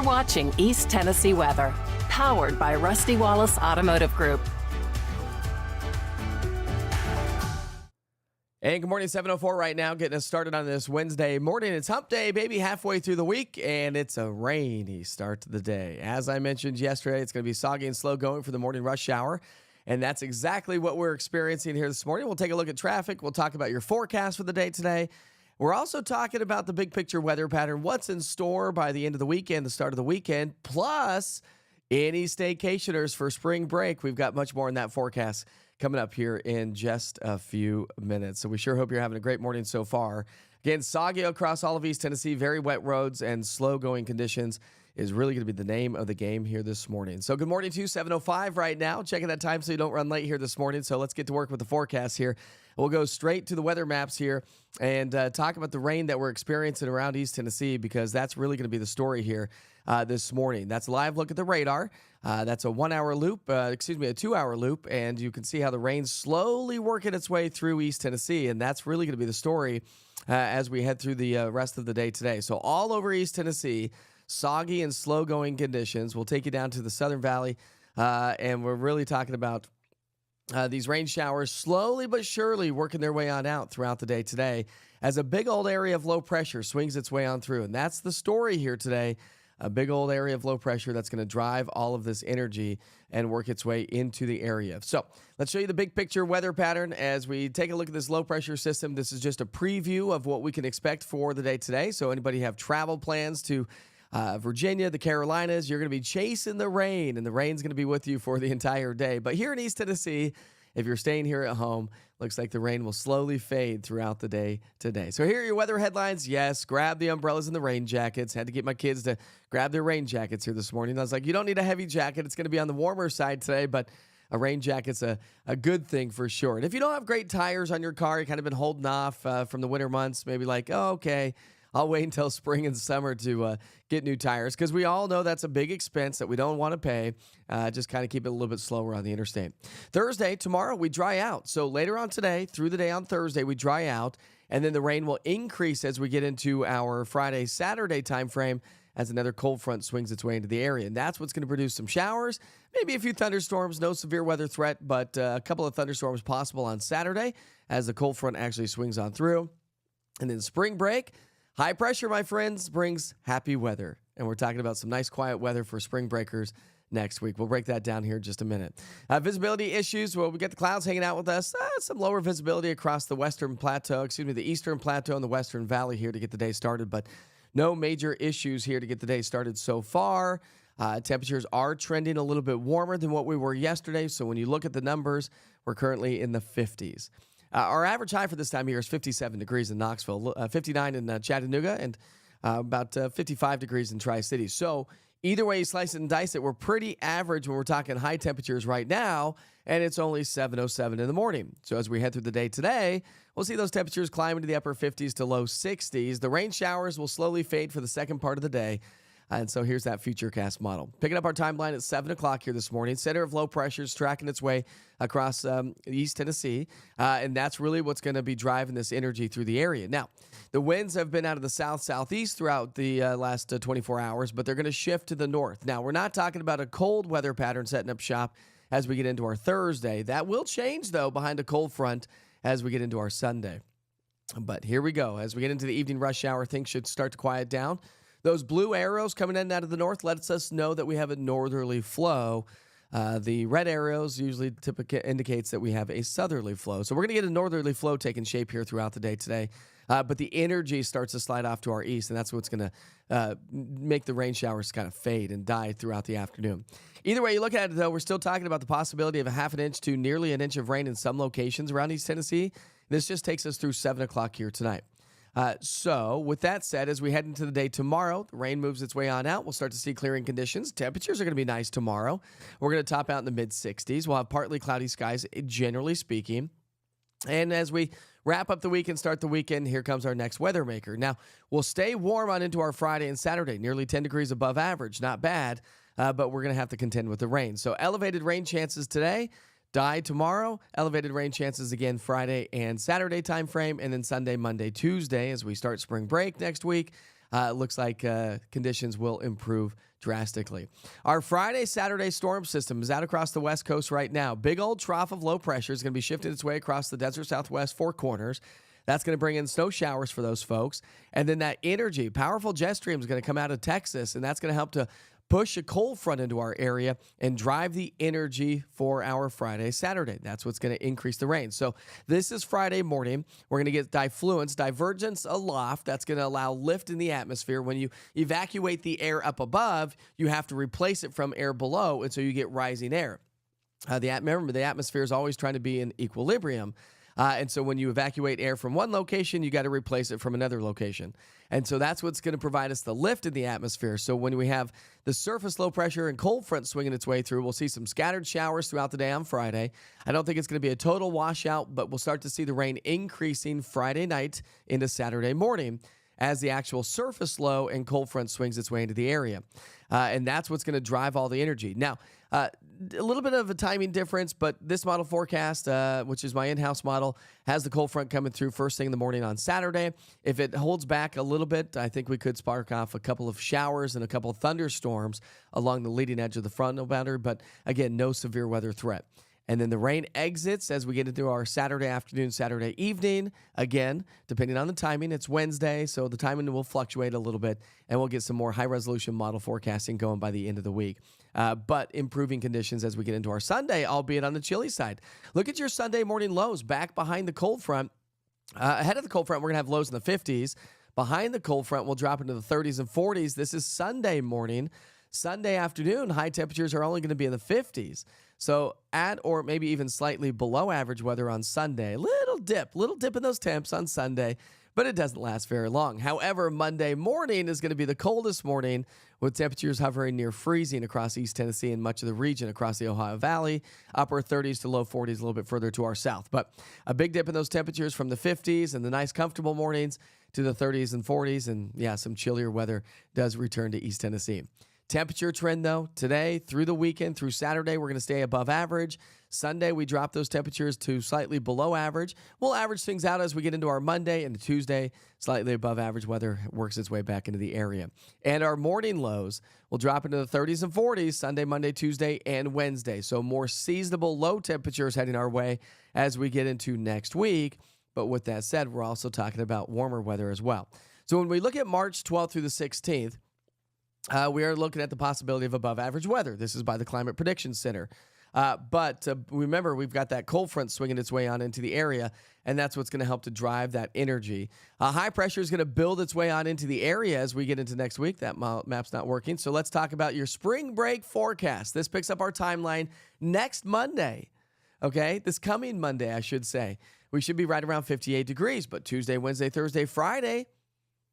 You're watching East Tennessee Weather, powered by Rusty Wallace Automotive Group. And good morning, 7:04 right now, getting us started on this Wednesday morning. It's hump day, baby, halfway through the week, and it's a rainy start to the day. As I mentioned yesterday, it's going to be soggy and slow going for the morning rush hour, and that's exactly what we're experiencing here this morning. We'll take a look at traffic. We'll talk about your forecast for the day today. We're also talking about the big picture weather pattern, what's in store by the end of the weekend, the start of the weekend, plus any staycationers for spring break. We've got much more in that forecast coming up here in just a few minutes. So we sure hope you're having a great morning so far. Again, soggy across all of East Tennessee, very wet roads and slow-going conditions is really going to be the name of the game here this morning. So good morning to you, 7:05 right now. Checking that time so you don't run late here this morning. So let's get to work with the forecast here. We'll go straight to the weather maps here and talk about the rain that we're experiencing around East Tennessee, because that's really going to be the story here this morning. That's a live look at the radar. That's a 1 hour loop, a 2 hour loop, and you can see how the rain's slowly working its way through East Tennessee, and that's really going to be the story as we head through the rest of the day today. So all over East Tennessee, soggy and slow-going conditions. We'll take you down to the Southern Valley, and we're really talking about these rain showers slowly but surely working their way on out throughout the day today as a big old area of low pressure swings its way on through, and that's the story here today. A big old area of low pressure that's going to drive all of this energy and work its way into the area. So let's show you the big picture weather pattern as we take a look at this low pressure system. This is just a preview of what we can expect for the day today. So anybody have travel plans to Virginia, the Carolinas, you're going to be chasing the rain, and the rain's going to be with you for the entire day. But here in East Tennessee, if you're staying here at home, looks like the rain will slowly fade throughout the day today. So here are your weather headlines. Yes, grab the umbrellas and the rain jackets. Had to get my kids to grab their rain jackets here this morning. I was like, you don't need a heavy jacket. It's going to be on the warmer side today, but a rain jacket's a good thing for sure. And if you don't have great tires on your car, you kind of been holding off from the winter months, maybe like, oh, okay, I'll wait until spring and summer to get new tires, because we all know that's a big expense that we don't want to pay. Just kind of keep it a little bit slower on the interstate. Thursday, tomorrow, we dry out. So later on today, through the day on Thursday, we dry out, and then the rain will increase as we get into our Friday, Saturday time frame as another cold front swings its way into the area. And that's what's going to produce some showers, maybe a few thunderstorms, no severe weather threat, but a couple of thunderstorms possible on Saturday as the cold front actually swings on through. And then spring break, high pressure, my friends, brings happy weather. And we're talking about some nice quiet weather for spring breakers next week. We'll break that down here in just a minute. Visibility issues, well, we got the clouds hanging out with us. Some lower visibility across the eastern plateau and the western valley here to get the day started, but no major issues here to get the day started so far. Temperatures are trending a little bit warmer than what we were yesterday, so when you look at the numbers, we're currently in the 50s. Our average high for this time of year is 57 degrees in Knoxville, 59 in Chattanooga, and about 55 degrees in Tri-City. So either way you slice it and dice it, we're pretty average when we're talking high temperatures right now, and it's only 7:07 in the morning. So as we head through the day today, we'll see those temperatures climb into the upper 50s to low 60s. The rain showers will slowly fade for the second part of the day. And so here's that Futurecast model. Picking up our timeline at 7 o'clock here this morning. Center of low pressure is tracking its way across East Tennessee. And that's really what's going to be driving this energy through the area. Now, the winds have been out of the south-southeast throughout the last 24 hours, but they're going to shift to the north. Now, we're not talking about a cold weather pattern setting up shop as we get into our Thursday. That will change, though, behind a cold front as we get into our Sunday. But here we go. As we get into the evening rush hour, things should start to quiet down. Those blue arrows coming in out of the north lets us know that we have a northerly flow. The red arrows usually typically indicates that we have a southerly flow. So we're going to get a northerly flow taking shape here throughout the day today. But the energy starts to slide off to our east, and that's what's going to make the rain showers kind of fade and die throughout the afternoon. Either way you look at it, though, we're still talking about the possibility of a half an inch to nearly an inch of rain in some locations around East Tennessee. This just takes us through 7 o'clock here tonight. So with that said, as we head into the day tomorrow, the rain moves its way on out. We'll start to see clearing conditions. Temperatures are going to be nice tomorrow. We're going to top out in the mid-60s. We'll have partly cloudy skies, generally speaking. And as we wrap up the week and start the weekend, here comes our next weather maker. Now, we'll stay warm on into our Friday and Saturday, nearly 10 degrees above average. Not bad, but we're going to have to contend with the rain. So elevated rain chances today. die tomorrow. Elevated rain chances again Friday and Saturday time frame, and then Sunday, Monday, Tuesday as we start spring break next week. It looks like conditions will improve drastically. Our Friday, Saturday storm system is out across the west coast right now. Big old trough of low pressure is going to be shifting its way across the desert southwest four corners. That's going to bring in snow showers for those folks. And then that energy, powerful jet stream is going to come out of Texas, and that's going to help to push a cold front into our area and drive the energy for our Friday, Saturday. That's what's going to increase the rain. So this is Friday morning. We're going to get diffluence, divergence aloft. That's going to allow lift in the atmosphere. When you evacuate the air up above, you have to replace it from air below, and so you get rising air. Remember, the atmosphere is always trying to be in equilibrium. And so when you evacuate air from one location, you got to replace it from another location. And so that's what's going to provide us the lift in the atmosphere. So when we have the surface low pressure and cold front swinging its way through, we'll see some scattered showers throughout the day on Friday. I don't think it's going to be a total washout, but we'll start to see the rain increasing Friday night into Saturday morning as the actual surface low and cold front swings its way into the area. And that's what's going to drive all the energy. Now, a little bit of a timing difference, but this model forecast, which is my in-house model, has the cold front coming through first thing in the morning on Saturday. If it holds back a little bit, I think we could spark off a couple of showers and a couple of thunderstorms along the leading edge of the frontal boundary, but again, no severe weather threat. And then the rain exits as we get into our Saturday afternoon, Saturday evening. Again, depending on the timing, it's Wednesday, so the timing will fluctuate a little bit, and we'll get some more high-resolution model forecasting going by the end of the week. But improving conditions as we get into our Sunday, albeit on the chilly side. Look at your Sunday morning lows back behind the cold front. Ahead of the cold front, we're going to have lows in the 50s. Behind the cold front, we'll drop into the 30s and 40s. This is Sunday morning. Sunday afternoon, high temperatures are only going to be in the 50s. So at or maybe even slightly below average weather on Sunday. Little dip in those temps on Sunday, but it doesn't last very long. However, Monday morning is going to be the coldest morning with temperatures hovering near freezing across East Tennessee and much of the region across the Ohio Valley, upper 30s to low 40s a little bit further to our south. But a big dip in those temperatures from the 50s and the nice comfortable mornings to the 30s and 40s. And yeah, some chillier weather does return to East Tennessee. Temperature trend, though, today through the weekend, through Saturday, we're going to stay above average. Sunday, we drop those temperatures to slightly below average. We'll average things out as we get into our Monday and Tuesday. Slightly above average weather works its way back into the area. And our morning lows will drop into the 30s and 40s Sunday, Monday, Tuesday, and Wednesday. So more seasonable low temperatures heading our way as we get into next week. But with that said, we're also talking about warmer weather as well. So when we look at March 12th through the 16th, we are looking at the possibility of above average weather. This is by the Climate Prediction Center. But remember, we've got that cold front swinging its way on into the area, and that's what's going to help to drive that energy. High pressure is going to build its way on into the area as we get into next week. That map's not working. So let's talk about your spring break forecast. This picks up our timeline next Monday. Okay, this coming Monday, I should say. We should be right around 58 degrees, but Tuesday, Wednesday, Thursday, Friday,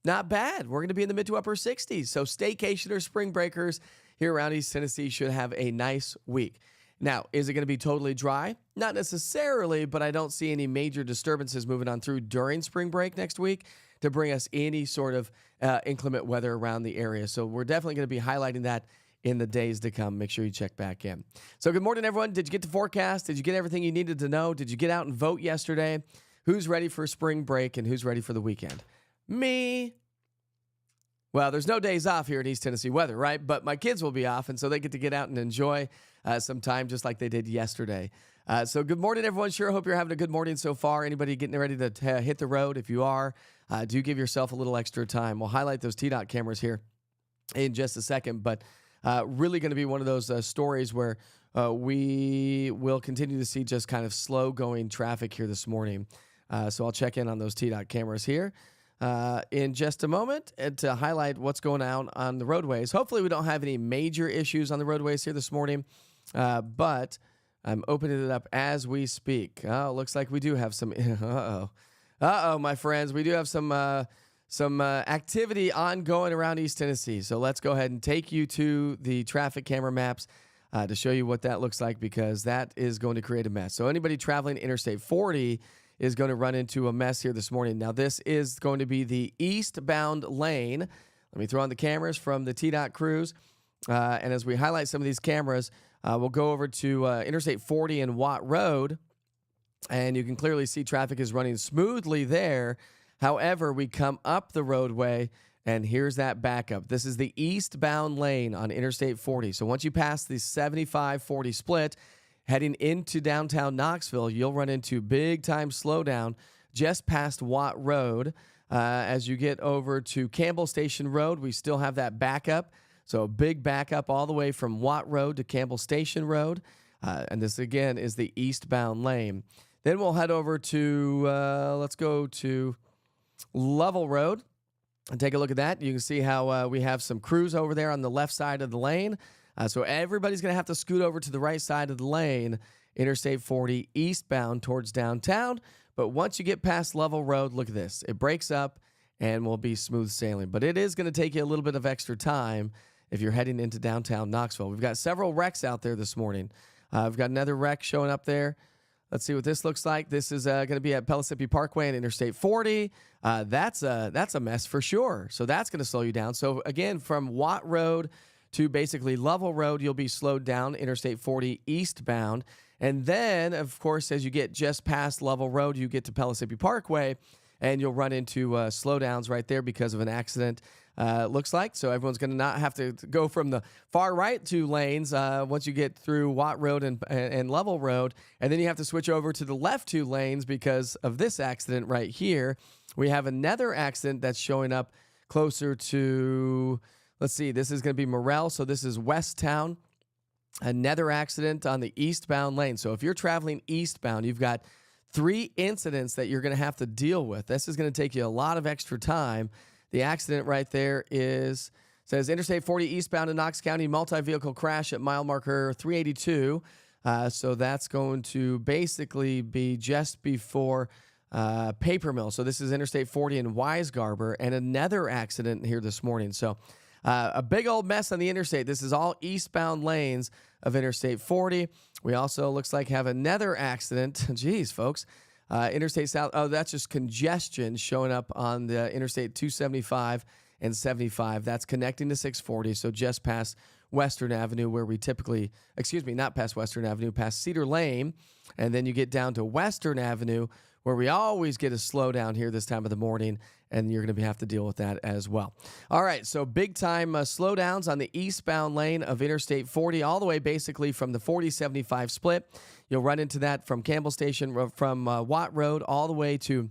not bad. We're going to be in the mid to upper 60s. So staycationers, spring breakers here around East Tennessee should have a nice week. Now, is it going to be totally dry? Not necessarily, but I don't see any major disturbances moving on through during spring break next week to bring us any sort of inclement weather around the area. So we're definitely going to be highlighting that in the days to come. Make sure you check back in. So good morning, everyone. Did you get the forecast? Did you get everything you needed to know? Did you get out and vote yesterday? Who's ready for spring break and who's ready for the weekend? Me. Well, there's no days off here in East Tennessee weather, right? But my kids will be off, and so they get to get out and enjoy some time just like they did yesterday. So good morning, everyone. Sure hope you're having a good morning so far. Anybody getting ready to hit the road? If you are, do give yourself a little extra time. We'll highlight those TDOT cameras here in just a second, but really going to be one of those stories where we will continue to see just kind of slow-going traffic here this morning. So I'll check in on those TDOT cameras here in just a moment and to highlight what's going on the roadways. Hopefully we don't have any major issues on the roadways here this morning, but I'm opening it up as we speak. Oh, looks like we do have some. My friends, we do have some activity ongoing around East Tennessee. So let's go ahead and take you to the traffic camera maps to show you what that looks like, because that is going to create a mess. So anybody traveling Interstate 40 is going to run into a mess here this morning. Now, this is going to be the eastbound lane. Let me throw on the cameras from the TDOT crews. And as we highlight some of these cameras, we'll go over to Interstate 40 and Watt Road, and you can clearly see traffic is running smoothly there. However, we come up the roadway, and here's that backup. This is the eastbound lane on Interstate 40. So once you pass the 75-40 split, heading into downtown Knoxville, you'll run into big-time slowdown just past Watt Road. As you get over to Campbell Station Road, we still have that backup. So a big backup all the way from Watt Road to Campbell Station Road. And this, again, is the eastbound lane. Then we'll head over to, let's go to Lovell Road and take a look at that. You can see how we have some crews over there on the left side of the lane. So everybody's going to have to scoot over to the right side of the lane, Interstate 40 eastbound towards downtown. But once you get past Lovell Road, look at this. It breaks up and will be smooth sailing. But it is going to take you a little bit of extra time if you're heading into downtown Knoxville. We've got several wrecks out there this morning. We've got another wreck showing up there. Let's see what this looks like. This is going to be at Pellissippi Parkway and Interstate 40. That's a mess for sure. So that's going to slow you down. So again, from Watt Road to basically Lovell Road, you'll be slowed down Interstate 40 eastbound. And then, of course, as you get just past Lovell Road, you get to Pellissippi Parkway, and you'll run into slowdowns right there because of an accident, looks like. So everyone's going to not have to go from the far right two lanes once you get through Watt Road and Lovell Road. And then you have to switch over to the left two lanes because of this accident right here. We have another accident that's showing up closer to, let's see, this is going to be Morrell. So this is Westtown. Another accident on the eastbound lane. So if you're traveling eastbound, you've got 3 incidents that you're going to have to deal with. This is going to take you a lot of extra time. The accident right there says Interstate 40 eastbound in Knox County, multi-vehicle crash at mile marker 382. So that's going to basically be just before Paper Mill. So this is Interstate 40 in Weisgarber, and another accident here this morning. So a big old mess on the interstate. This is all eastbound lanes of Interstate 40. We also, looks like, have another accident. Jeez, folks. Interstate South. Oh, that's just congestion showing up on the Interstate 275 and 75. That's connecting to 640. So just past Western Avenue, where we typically, not past Western Avenue, past Cedar Lane. And then you get down to Western Avenue, where we always get a slowdown here this time of the morning, and you're going to have to deal with that as well. All right, so big-time slowdowns on the eastbound lane of Interstate 40, all the way basically from the 40-75 split. You'll run into that from Campbell Station, from Watt Road, all the way to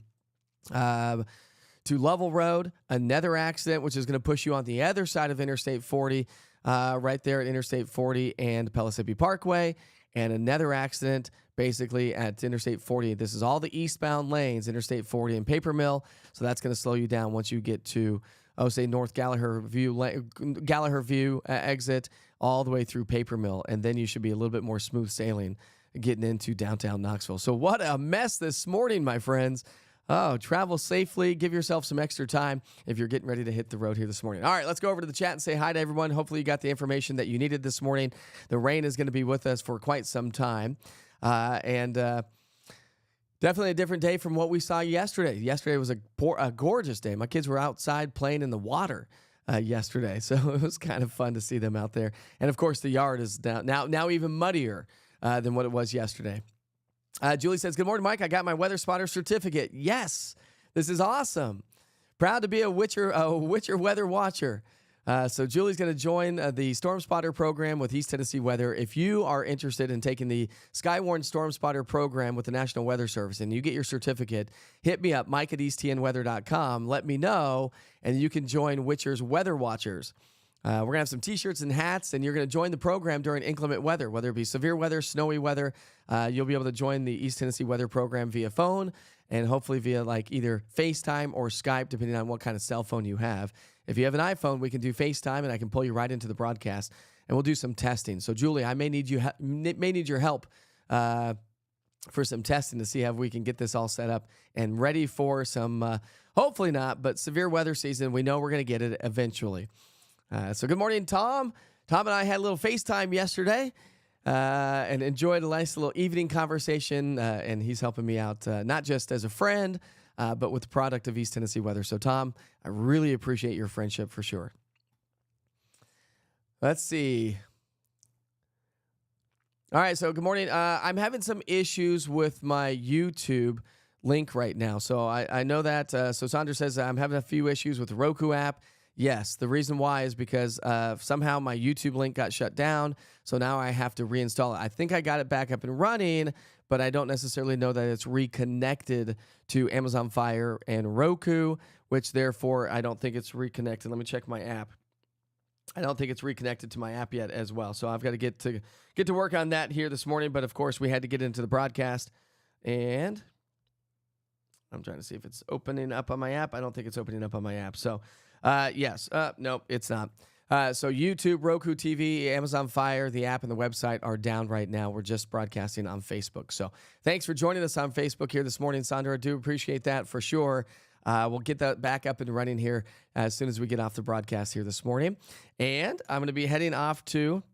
Lovell Road. Another accident, which is going to push you on the other side of Interstate 40, right there at Interstate 40 and Pellissippi Parkway. And another accident basically at Interstate 40. This is all the eastbound lanes, Interstate 40 and Paper Mill. So that's going to slow you down once you get to, North Gallagher View exit all the way through Paper Mill. And then you should be a little bit more smooth sailing getting into downtown Knoxville. So what a mess this morning, my friends. Oh, travel safely. Give yourself some extra time if you're getting ready to hit the road here this morning. All right, let's go over to the chat and say hi to everyone. Hopefully you got the information that you needed this morning. The rain is going to be with us for quite some time. And definitely a different day from what we saw yesterday. Yesterday was a gorgeous day. My kids were outside playing in the water yesterday, so it was kind of fun to see them out there. And, of course, the yard is now even muddier than what it was yesterday. Julie says, good morning, Mike. I got my Weather Spotter certificate. Yes, this is awesome. Proud to be a Witcher weather watcher. So Julie's going to join the Storm Spotter program with East Tennessee Weather. If you are interested in taking the Skywarn Storm Spotter program with the National Weather Service and you get your certificate, hit me up, Mike at easttnweather.com. Let me know, and you can join Witcher's Weather Watchers. We're going to have some T-shirts and hats, and you're going to join the program during inclement weather, whether it be severe weather, snowy weather. You'll be able to join the East Tennessee Weather program via phone and hopefully via either FaceTime or Skype, depending on what kind of cell phone you have. If you have an iPhone, we can do FaceTime, and I can pull you right into the broadcast, and we'll do some testing. So, Julie, I may need your help for some testing to see how we can get this all set up and ready for some, hopefully not, but severe weather season. We know we're going to get it eventually. So good morning, Tom. Tom and I had a little FaceTime yesterday and enjoyed a nice little evening conversation, and he's helping me out not just as a friend, but with the product of East Tennessee Weather. So, Tom, I really appreciate your friendship for sure. Let's see. All right, so good morning. I'm having some issues with my YouTube link right now. So I know that. So Sandra says I'm having a few issues with the Roku app. Yes, the reason why is because somehow my YouTube link got shut down. So now I have to reinstall it. I think I got it back up and running, but I don't necessarily know that it's reconnected to Amazon Fire and Roku, which therefore I don't think it's reconnected. Let me check my app. I don't think it's reconnected to my app yet as well. So I've got to get to work on that here this morning. But of course, we had to get into the broadcast, and I'm trying to see if it's opening up on my app. I don't think it's opening up on my app. So yes, nope, it's not. So YouTube, Roku TV, Amazon Fire, the app and the website are down right now. We're just broadcasting on Facebook. So thanks for joining us on Facebook here this morning, Sandra. I do appreciate that for sure. We'll get that back up and running here as soon as we get off the broadcast here this morning. And I'm going to be heading off to,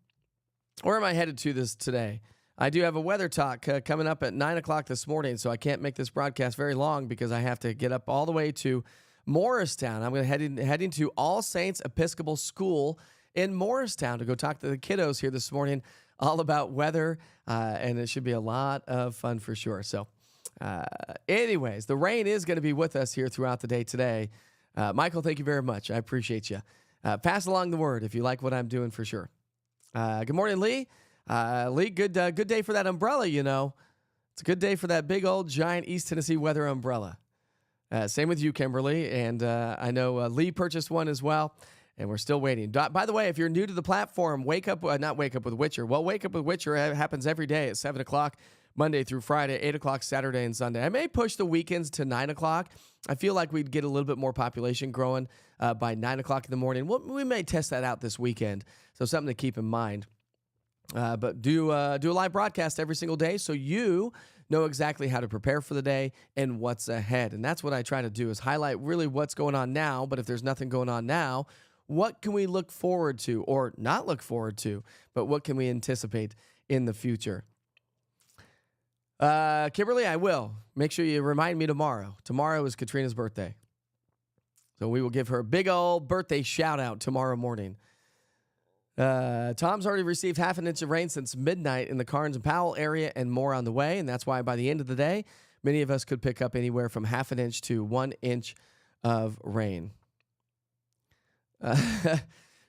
where am I headed to this today? I do have a weather talk coming up at 9 o'clock this morning, so I can't make this broadcast very long because I have to get up all the way to Morristown. I'm going to heading to All Saints Episcopal School in Morristown to go talk to the kiddos here this morning all about weather, and it should be a lot of fun for sure. So anyways, the rain is going to be with us here throughout the day today. Michael, thank you very much. I appreciate you. Pass along the word if you like what I'm doing for sure. Good morning, Lee. Lee, good day for that umbrella, you know. It's a good day for that big old giant East Tennessee weather umbrella. Same with you, Kimberly. And I know Lee purchased one as well, and we're still waiting. By the way, if you're new to the platform, not Wake Up with Witcher. Well, Wake Up with Witcher happens every day at 7 o'clock. Monday through Friday, 8 o'clock Saturday and Sunday. I may push the weekends to 9 o'clock. I feel like we'd get a little bit more population growing by 9 o'clock in the morning. We may test that out this weekend, so something to keep in mind. But do a live broadcast every single day so you know exactly how to prepare for the day and what's ahead. And that's what I try to do is highlight really what's going on now. But if there's nothing going on now, what can we look forward to or not look forward to? But what can we anticipate in the future? Kimberly, I will. Make sure you remind me tomorrow. Tomorrow is Katrina's birthday. So we will give her a big old birthday shout out tomorrow morning. Tom's already received half an inch of rain since midnight in the Carnes and Powell area and more on the way. And that's why by the end of the day, many of us could pick up anywhere from half an inch to 1 inch of rain.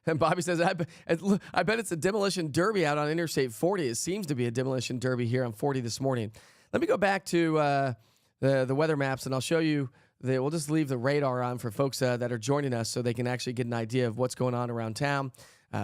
And Bobby says, I bet it's a demolition derby out on Interstate 40. It seems to be a demolition derby here on 40 this morning. Let me go back to the weather maps, and I'll show you. We'll just leave the radar on for folks that are joining us so they can actually get an idea of what's going on around town.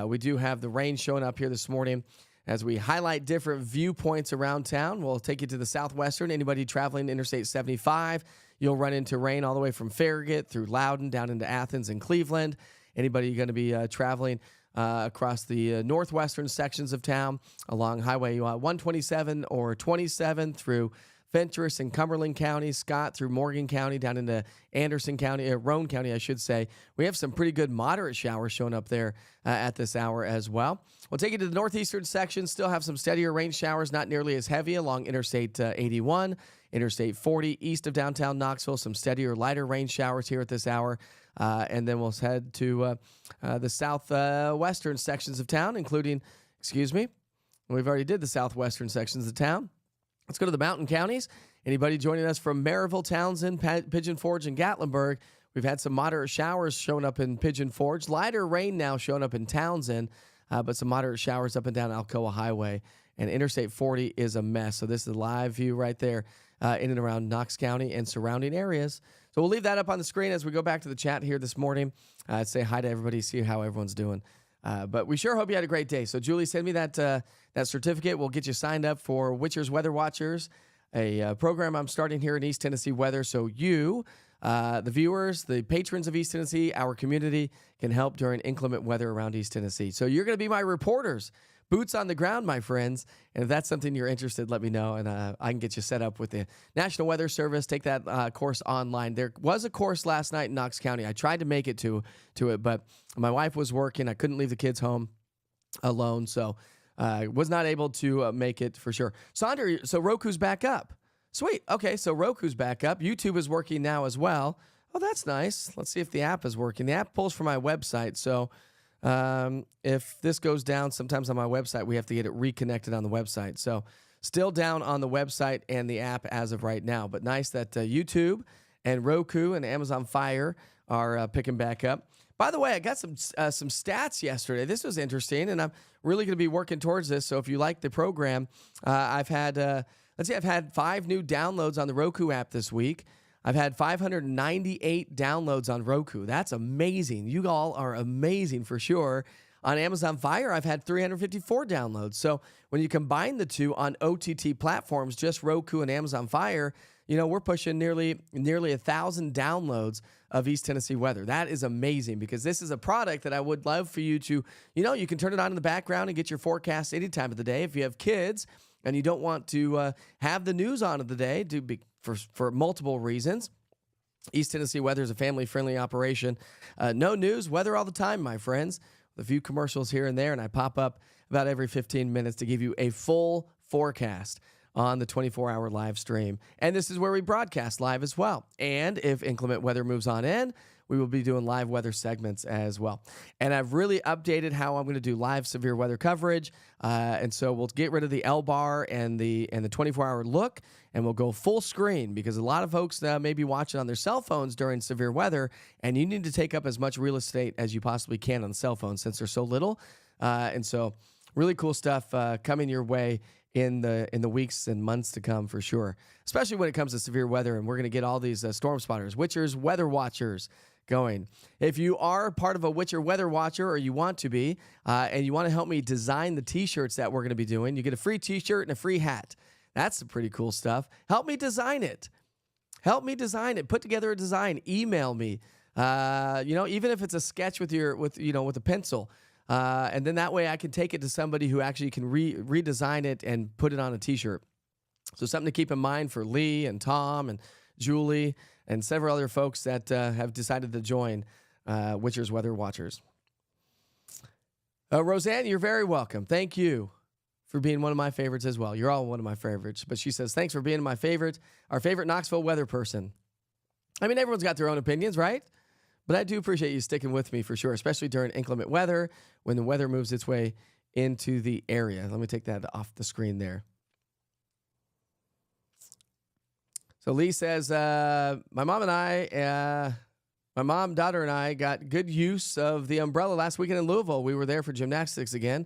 We do have the rain showing up here this morning. As we highlight different viewpoints around town, we'll take you to the southwestern. Anybody traveling Interstate 75, you'll run into rain all the way from Farragut through Loudon down into Athens and Cleveland. Anybody going to be traveling across the northwestern sections of town along Highway 127 or 27 through Fentress and Cumberland County, Scott through Morgan County, down into Anderson County, Roane County, I should say. We have some pretty good moderate showers showing up there at this hour as well. We'll take you to the northeastern section, still have some steadier rain showers, not nearly as heavy along Interstate 81, Interstate 40, east of downtown Knoxville, some steadier, lighter rain showers here at this hour. And then we'll head to the southwestern sections of town, including, we've already did the southwestern sections of town. Let's go to the mountain counties. Anybody joining us from Maryville, Townsend, Pigeon Forge, and Gatlinburg? We've had some moderate showers showing up in Pigeon Forge. Lighter rain now showing up in Townsend, but some moderate showers up and down Alcoa Highway. And Interstate 40 is a mess. So this is a live view right there in and around Knox County and surrounding areas. So we'll leave that up on the screen as we go back to the chat here this morning. Say hi to everybody, see how everyone's doing. But we sure hope you had a great day. So, Julie, send me that certificate. We'll get you signed up for Witcher's Weather Watchers, a program I'm starting here in East Tennessee weather. So you, the viewers, the patrons of East Tennessee, our community can help during inclement weather around East Tennessee. So you're going to be my reporters. Boots on the ground, my friends. And if that's something you're interested, let me know, and I can get you set up with the National Weather Service. Take that course online. There was a course last night in Knox County. I tried to make it to it, but my wife was working. I couldn't leave the kids home alone, so I was not able to make it for sure. Sandra, so Roku's back up. Sweet. Okay, so Roku's back up. YouTube is working now as well. Oh, that's nice. Let's see if the app is working. The app pulls from my website, so If this goes down, sometimes on my website, we have to get it reconnected on the website. So still down on the website and the app as of right now. But nice that YouTube and Roku and Amazon Fire are picking back up. By the way, I got some stats yesterday. This was interesting, and I'm really going to be working towards this. So if you like the program, I've had 5 new downloads on the Roku app this week. I've had 598 downloads on Roku. That's amazing. You all are amazing for sure. On Amazon Fire, I've had 354 downloads. So when you combine the two on OTT platforms, just Roku and Amazon Fire, we're pushing nearly 1,000 downloads of East Tennessee Weather. That is amazing because this is a product that I would love for you to, you can turn it on in the background and get your forecast any time of the day. If you have kids and you don't want to have the news on of the day for multiple reasons, East Tennessee Weather is a family-friendly operation. No news, weather all the time, my friends. With a few commercials here and there, and I pop up about every 15 minutes to give you a full forecast on the 24-hour live stream. And this is where we broadcast live as well. And if inclement weather moves on in, we will be doing live weather segments as well. And I've really updated how I'm going to do live severe weather coverage. And so we'll get rid of the L bar and the 24-hour look, and we'll go full screen because a lot of folks may be watching on their cell phones during severe weather, and you need to take up as much real estate as you possibly can on the cell phone since they're so little. And so really cool stuff coming your way in the weeks and months to come for sure, especially when it comes to severe weather. And we're going to get all these storm spotters, Witchers, weather watchers going. If you are part of a Witcher weather watcher, or you want to be, and you want to help me design the t-shirts that we're going to be doing, you get a free t-shirt and a free hat. That's some pretty cool stuff. Help me design it. Put together a design. Email me. Even if it's a sketch with a pencil. And then that way I can take it to somebody who actually can redesign it and put it on a t-shirt. So something to keep in mind for Lee and Tom and Julie and several other folks that have decided to join Witcher's Weather Watchers. Roseanne, you're very welcome. Thank you for being one of my favorites as well. You're all one of my favorites. But she says, thanks for being our favorite Knoxville weather person. I mean, everyone's got their own opinions, right? But I do appreciate you sticking with me for sure, especially during inclement weather, when the weather moves its way into the area. Let me take that off the screen there. So Lee says, my mom, daughter, and I got good use of the umbrella last weekend in Louisville. We were there for gymnastics again.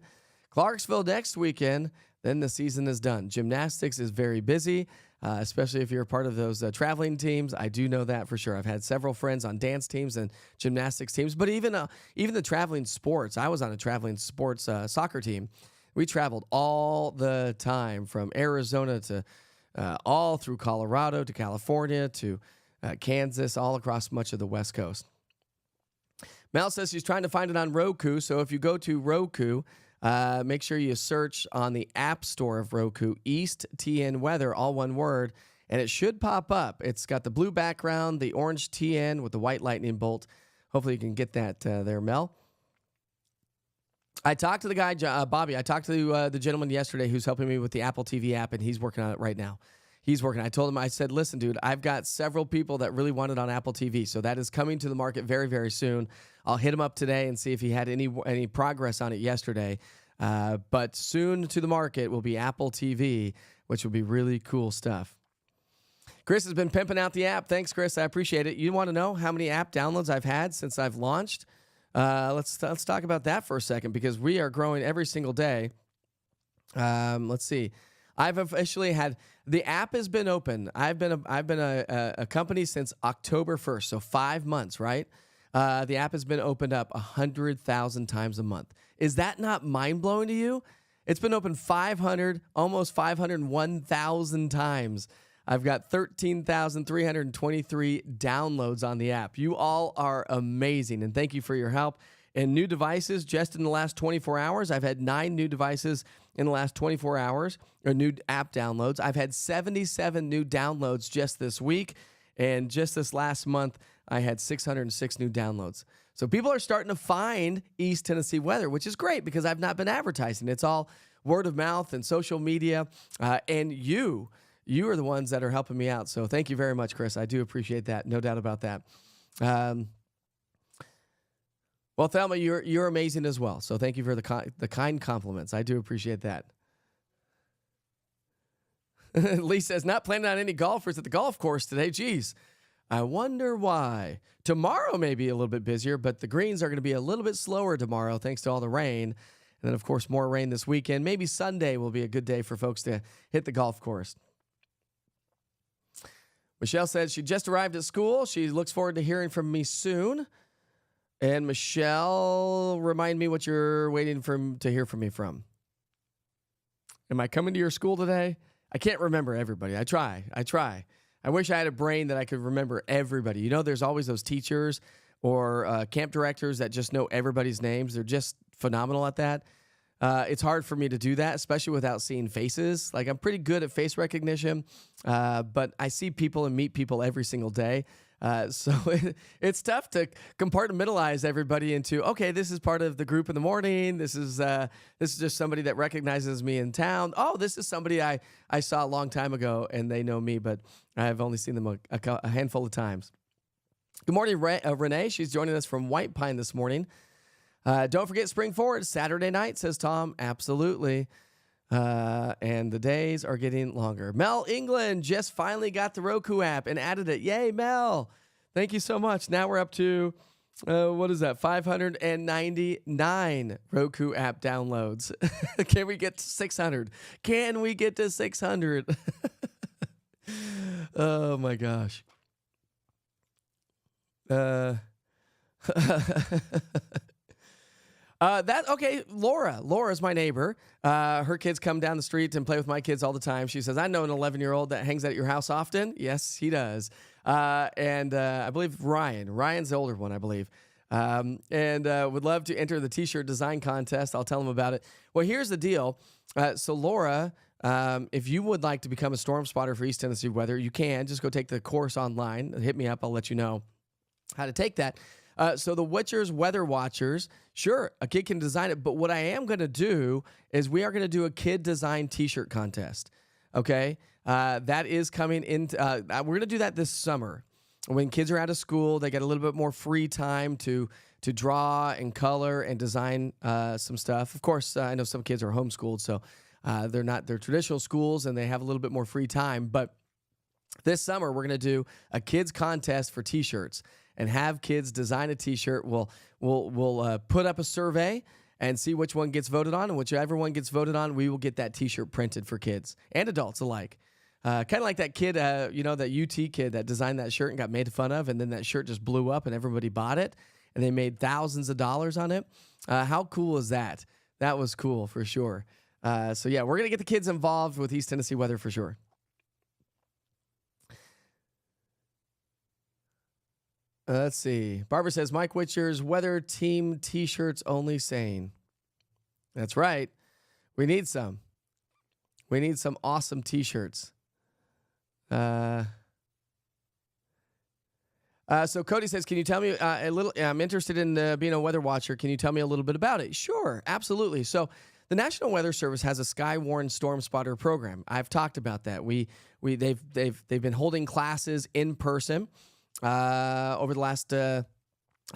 Clarksville next weekend, then the season is done. Gymnastics is very busy, especially if you're a part of those traveling teams. I do know that for sure. I've had several friends on dance teams and gymnastics teams, but even the traveling sports. I was on a traveling sports soccer team. We traveled all the time from Arizona to all through Colorado to California to Kansas, all across much of the West Coast. Mel says she's trying to find it on Roku, so if you go to Roku, make sure you search on the App Store of Roku, East TN Weather, all one word, and it should pop up. It's got the blue background, the orange TN with the white lightning bolt. Hopefully you can get that there, Mel. I talked to the guy, Bobby. I talked to the gentleman yesterday who's helping me with the Apple TV app, and he's working on it right now. I told him, I said, listen, dude, I've got several people that really want it on Apple TV, so that is coming to the market very, very soon. I'll hit him up today and see if he had any progress on it yesterday. But soon to the market will be Apple TV, which will be really cool stuff. Chris has been pimping out the app. Thanks, Chris. I appreciate it. You want to know how many app downloads I've had since I've launched? Let's talk about that for a second because we are growing every single day. Let's see. I've officially had the app has been open. I've been a company since October 1st, so 5 months, right? The app has been opened up 100,000 times a month. Is that not mind-blowing to you? It's been open almost 501,000 times. I've got 13,323 downloads on the app. You all are amazing, and thank you for your help. And new devices, just in the last 24 hours, I've had 9 new devices in the last 24 hours, or new app downloads. I've had 77 new downloads just this week, and just this last month, I had 606 new downloads. So people are starting to find East Tennessee Weather, which is great because I've not been advertising. It's all word of mouth and social media, and you are the ones that are helping me out. So thank you very much, Chris. I do appreciate that. No doubt about that. Well, Thelma, you're amazing as well. So thank you for the kind compliments. I do appreciate that. Lee says, not planning on any golfers at the golf course today. Geez, I wonder why. Tomorrow may be a little bit busier, but the greens are going to be a little bit slower tomorrow thanks to all the rain. And then, of course, more rain this weekend. Maybe Sunday will be a good day for folks to hit the golf course. Michelle says she just arrived at school. She looks forward to hearing from me soon. And Michelle, remind me what you're waiting to hear from me from. Am I coming to your school today? I can't remember everybody. I try. I wish I had a brain that I could remember everybody. You know, there's always those teachers or camp directors that just know everybody's names. They're just phenomenal at that. It's hard for me to do that, especially without seeing faces. Like, I'm pretty good at face recognition, but I see people and meet people every single day. So it's tough to compartmentalize everybody into, okay, this is part of the group in the morning. This is just somebody that recognizes me in town. Oh, this is somebody I saw a long time ago and they know me, but I've only seen them a handful of times. Good morning, Renee. She's joining us from White Pine this morning. Don't forget Spring Forward Saturday night, says Tom. Absolutely. And the days are getting longer. Mel England just finally got the Roku app and added it. Yay, Mel. Thank you so much. Now we're up to, 599 Roku app downloads. Can we get to 600? Can we get to 600? Oh, my gosh. Laura's my neighbor. Her kids come down the street and play with my kids all the time. She says, I know an 11-year-old that hangs out at your house often. Yes, he does. And I believe Ryan's the older one, I believe. And would love to enter the t-shirt design contest. I'll tell him about it. Well, here's the deal. So Laura, if you would like to become a storm spotter for East Tennessee Weather, you can. Just go take the course online. Hit me up. I'll let you know how to take that. So the Witchers Weather Watchers, sure, a kid can design it, but what I am going to do is we are going to do a kid design t-shirt contest, okay? That is coming in. We're going to do that this summer. When kids are out of school, they get a little bit more free time to draw and color and design some stuff. Of course, I know some kids are homeschooled, so they're traditional schools and they have a little bit more free time, but this summer we're going to do a kids contest for t-shirts. And have kids design a T-shirt. We'll put up a survey and see which one gets voted on. And whichever one gets voted on, we will get that T-shirt printed for kids and adults alike. Kind of like that kid, that UT kid that designed that shirt and got made fun of. And then that shirt just blew up and everybody bought it. And they made thousands of dollars on it. How cool is that? That was cool for sure. So, yeah, we're going to get the kids involved with East Tennessee Weather for sure. Let's see. Barbara says, Mike Witcher's weather team t-shirts only sane. That's right. We need some. We need some awesome t-shirts. So Cody says, can you tell me a little, I'm interested in being a weather watcher. Can you tell me a little bit about it? Sure, absolutely. So the National Weather Service has a Skywarn Storm Spotter program. I've talked about that. They've been holding classes in person over the last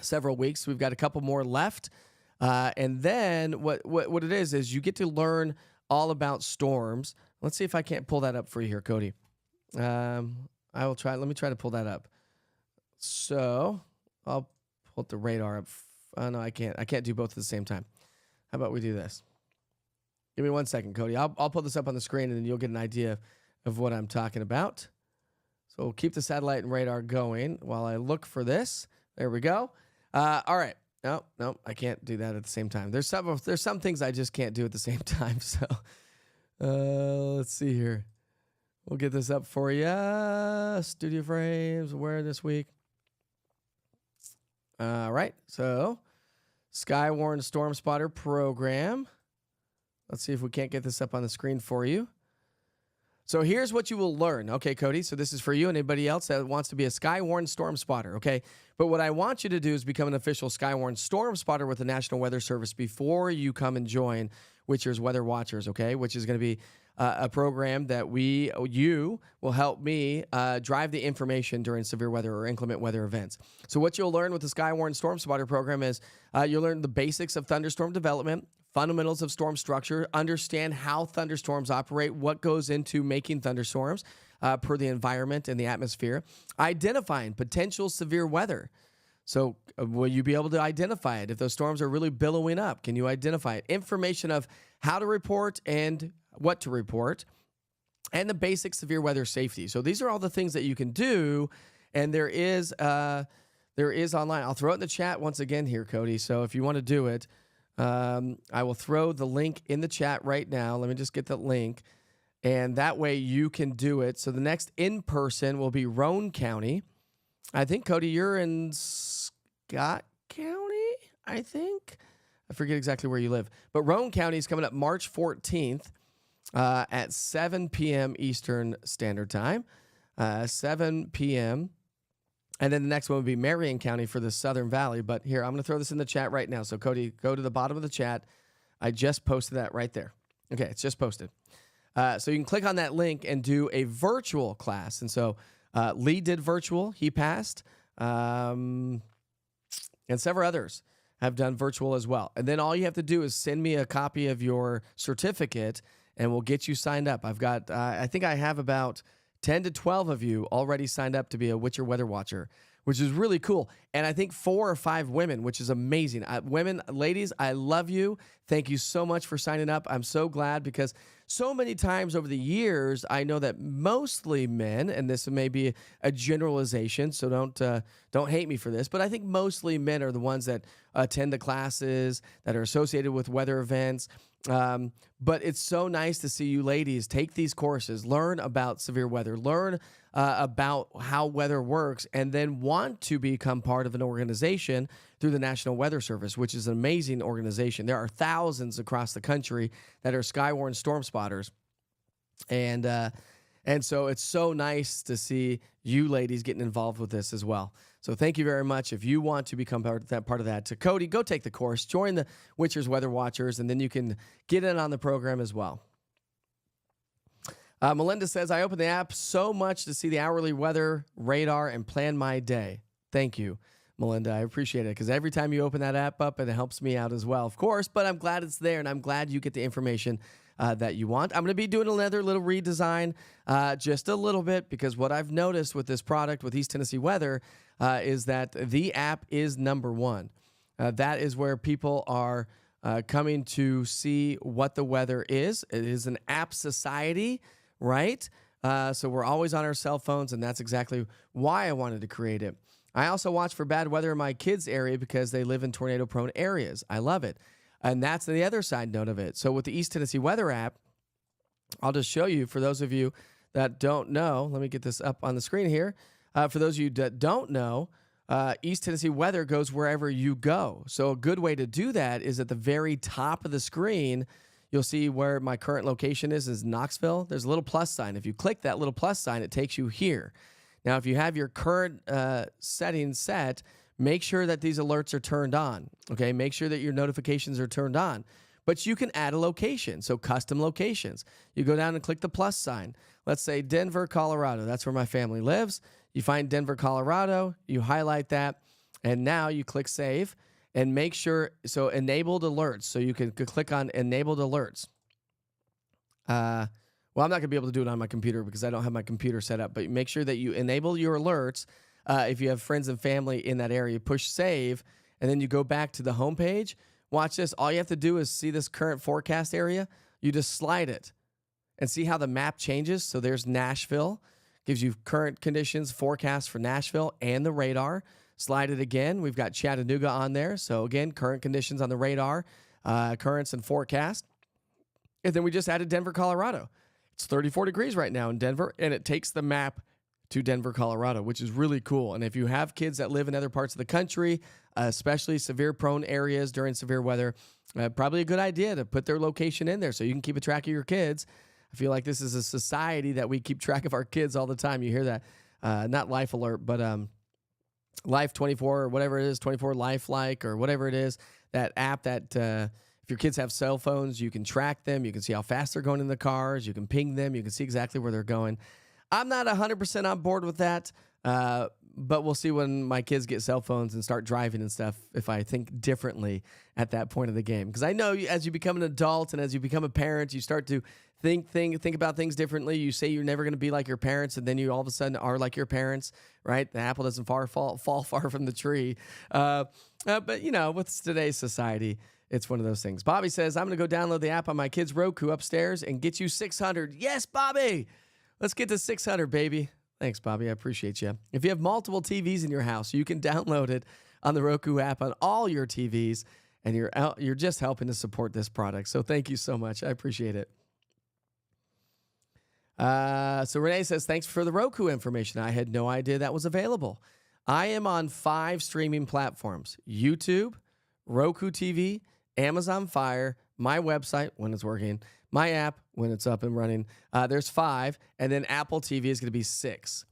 several weeks. We've got a couple more left. And then what it is you get to learn all about storms. Let's see if I can't pull that up for you here, Cody. I will try. Let me try to pull that up. So I'll pull the radar up. Oh, no, I can't. I can't do both at the same time. How about we do this? Give me 1 second, Cody. I'll pull this up on the screen, and then you'll get an idea of what I'm talking about. So we'll keep the satellite and radar going while I look for this. There we go. All right. No, I can't do that at the same time. There's some things I just can't do at the same time. So let's see here. We'll get this up for you. Studio frames, where this week? All right. So Skywarn Storm Spotter program. Let's see if we can't get this up on the screen for you. So here's what you will learn. Okay, Cody, so this is for you and anybody else that wants to be a Skywarn Storm Spotter, okay? But what I want you to do is become an official Skywarn Storm Spotter with the National Weather Service before you come and join Witcher's Weather Watchers, okay? Which is going to be a program that you will help me drive the information during severe weather or inclement weather events. So what you'll learn with the Skywarn Storm Spotter program is you'll learn the basics of thunderstorm development, fundamentals of storm structure, understand how thunderstorms operate, what goes into making thunderstorms per the environment and the atmosphere, identifying potential severe weather. So will you be able to identify it? If those storms are really billowing up, can you identify it? Information of how to report and what to report, and the basic severe weather safety. So these are all the things that you can do, and there is online. I'll throw it in the chat once again here, Cody. So if you want to do it, I will throw the link in the chat right now. Let me just get the link, and that way you can do it. So the next in-person will be Roane County. I think, Cody, you're in Scott County, I think. I forget exactly where you live. But Roane County is coming up March 14th at 7 p.m. Eastern Standard Time. 7 p.m. And then the next one would be Marion County for the Southern Valley. But here, I'm going to throw this in the chat right now. So, Cody, go to the bottom of the chat. I just posted that right there. Okay, it's just posted. So you can click on that link and do a virtual class. And so Lee did virtual. He passed. And several others have done virtual as well. And then all you have to do is send me a copy of your certificate, and we'll get you signed up. I've got, I think I have about 10 to 12 of you already signed up to be a Witcher Weather Watcher, which is really cool. And I think 4 or 5 women, which is amazing. Women, ladies, I love you. Thank you so much for signing up. I'm so glad because so many times over the years, I know that mostly men, and this may be a generalization, so don't hate me for this, but I think mostly men are the ones that attend the classes that are associated with weather events. But it's so nice to see you ladies take these courses, learn about severe weather, learn about how weather works, and then want to become part of an organization through the National Weather Service, which is an amazing organization. There are thousands across the country that are Skywarn storm spotters. And so it's so nice to see you ladies getting involved with this as well. So thank you very much. If you want to become part of that, to Cody, go take the course, join the Witcher's Weather Watchers, and then you can get in on the program as well. Melinda says, I open the app so much to see the hourly weather radar and plan my day. Thank you, Melinda. I appreciate it because every time you open that app up, it helps me out as well, of course, but I'm glad it's there, and I'm glad you get the information that you want. I'm going to be doing another little redesign just a little bit because what I've noticed with this product, with East Tennessee Weather, is that the app is number one. That is where people are coming to see what the weather is. It is an app society, right? So we're always on our cell phones, and that's exactly why I wanted to create it. I also watch for bad weather in my kids' area because they live in tornado-prone areas. I love it. And that's the other side note of it. So with the East Tennessee Weather app, I'll just show you for those of you that don't know. Let me get this up on the screen here. For those of you that don't know, East Tennessee Weather goes wherever you go. So a good way to do that is at the very top of the screen. You'll see where my current location is Knoxville. There's a little plus sign. If you click that little plus sign, it takes you here. Now, if you have your current settings set, make sure that these alerts are turned on, okay? Make sure that your notifications are turned on. But you can add a location, so custom locations. You go down and click the plus sign. Let's say Denver, Colorado. That's where my family lives. You find Denver, Colorado. You highlight that, and now you click Save, and make sure, so Enabled Alerts. So you can click on Enabled Alerts. Well, I'm not going to be able to do it on my computer because I don't have my computer set up, but make sure that you enable your alerts. If you have friends and family in that area, push save, and then you go back to the home page. Watch this. All you have to do is see this current forecast area. You just slide it and see how the map changes. So there's Nashville. Gives you current conditions, forecast for Nashville and the radar. Slide it again. We've got Chattanooga on there. So again, current conditions on the radar, currents and forecast. And then we just added Denver, Colorado. It's 34 degrees right now in Denver, and it takes the map to Denver, Colorado, which is really cool. And if you have kids that live in other parts of the country, especially severe prone areas during severe weather, probably a good idea to put their location in there so you can keep a track of your kids. I feel like this is a society that we keep track of our kids all the time. You hear that, not Life Alert, but Life 24 or whatever it is, 24 Lifelike or whatever it is, that app that If your kids have cell phones, you can track them. You can see how fast they're going in the cars. You can ping them. You can see exactly where they're going. I'm not 100% on board with that, but we'll see when my kids get cell phones and start driving and stuff if I think differently at that point of the game. Because I know as you become an adult and as you become a parent, you start to think about things differently. You say you're never going to be like your parents, and then you all of a sudden are like your parents, right? The apple doesn't fall far from the tree. But, with today's society, it's one of those things. Bobby says, I'm going to go download the app on my kid's Roku upstairs and get you 600. Yes, Bobby. Let's get to 600, baby. Thanks, Bobby. I appreciate you. If you have multiple TVs in your house, you can download it on the Roku app on all your TVs, and you're just helping to support this product. So thank you so much. I appreciate it. So Renee says, thanks for the Roku information. I had no idea that was available. I am on 5 streaming platforms: YouTube, Roku TV, Amazon Fire, my website when it's working, my app when it's up and running. There's 5, and then Apple TV is going to be 6.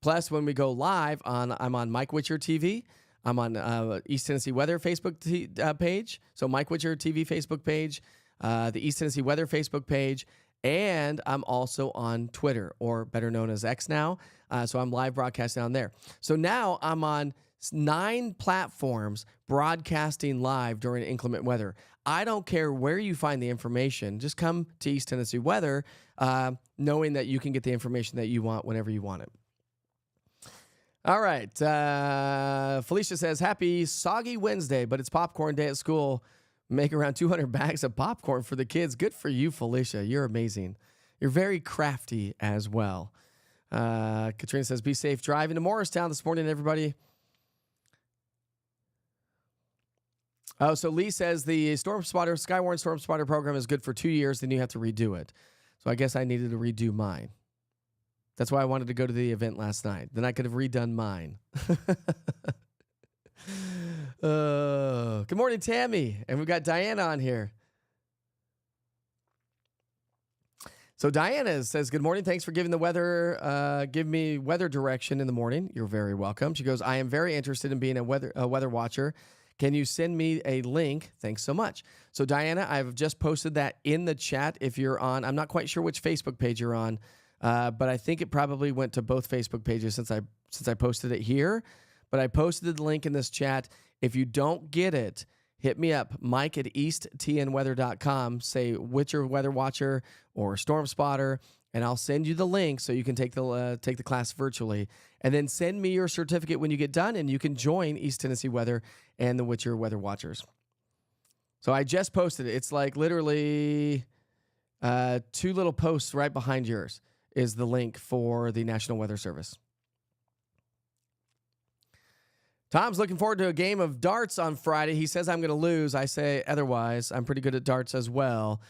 Plus, when we go live, I'm on Mike Witcher TV. I'm on East Tennessee Weather Facebook page. So Mike Witcher TV Facebook page, the East Tennessee Weather Facebook page, and I'm also on Twitter, or better known as X now. So I'm live broadcasting on there. So now I'm on 9 platforms broadcasting live during inclement weather. I don't care where you find the information. Just come to East Tennessee Weather, knowing that you can get the information that you want whenever you want it. All right. Felicia says, happy soggy Wednesday, but it's popcorn day at school. Make around 200 bags of popcorn for the kids. Good for you, Felicia. You're amazing. You're very crafty as well. Katrina says, be safe driving to Morristown this morning, everybody. Oh, so Lee says the Skywarn Storm Spotter program is good for 2 years, then you have to redo it. So I guess I needed to redo mine. That's why I wanted to go to the event last night. Then I could have redone mine. Good morning, Tammy. And we've got Diana on here. So Diana says, good morning. Thanks for giving give me weather direction in the morning. You're very welcome. She goes, I am very interested in being a weather watcher. Can you send me a link? Thanks so much. So Diana, I've just posted that in the chat. If you're on, I'm not quite sure which Facebook page you're on, but I think it probably went to both Facebook pages since I posted it here. But I posted the link in this chat. If you don't get it, hit me up, Mike at easttnweather.com. Say Witcher Weather Watcher or Storm Spotter, and I'll send you the link so you can take the class virtually. And then send me your certificate when you get done, and you can join East Tennessee Weather and the Witcher Weather Watchers. So I just posted it. It's like literally 2 little posts right behind yours is the link for the National Weather Service. Tom's looking forward to a game of darts on Friday. He says I'm going to lose. I say otherwise. I'm pretty good at darts as well.